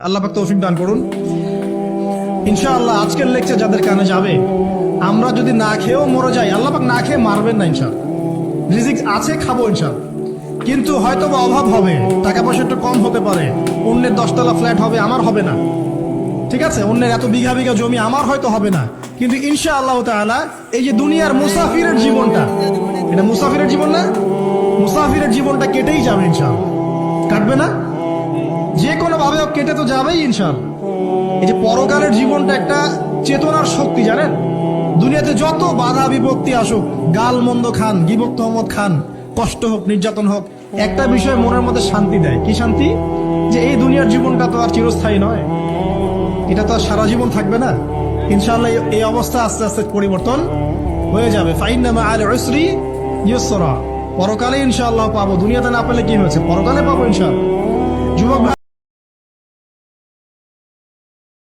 আল্লাহ পাক তৌফিক দান করুন। ইনশাআল্লাহ আজকের লেকচার যাদের কানে যাবে, আমরা যদি না খেয়েও মরে যাই, আল্লাহ পাক না খেয়ে মারবেন না ইনশাআল্লাহ। রিজিক আছে, খাবো ইনশাআল্লাহ। কিন্তু হয়তো বা অভাব হবে, টাকা পয়সা একটু কম হতে পারে, অন্যের 10 তলা ফ্ল্যাট হবে, আমার হবে না, ঠিক আছে, অন্যের এত বিঘা বিঘা জমি আমার হয়তো হবে না। কিন্তু ইনশাআল্লাহ তাআলা এই যে দুনিয়ার মুসাফিরের জীবনটা, এটা মুসাফিরের জীবন না, মুসাফিরের জীবনটা কেটেই যাবে ইনশাআল্লাহ। কাটবে না? যে কোনো ভাবে কেটে তো যাবেই ইনশাআল্লাহ। এই যে পরকালের জীবনটা একটা চেতনার শক্তি, জানেন, দুনিয়াতে যত বাধা বিপত্তি আসুক, গাল মন্দ খান, গিবত তহমত খান, কষ্ট হোক, নির্যাতন হোক, একটা বিষয় মনের মধ্যে শান্তি দেয়। কি শান্তি? যে এই দুনিয়ার জীবনটা তো আর চিরস্থায়ী নয়, এটা তো আর সারা জীবন থাকবে না। ইনশাআল্লাহ এই অবস্থা আস্তে আস্তে পরিবর্তন হয়ে যাবে। ফাইন্না মাআল উসরি ইউসরা, পরকালে ইনশাআল্লাহ পাবো। দুনিয়াতে না পেলে কি হয়েছে, পরকালে পাবো ইনশাআল্লাহ।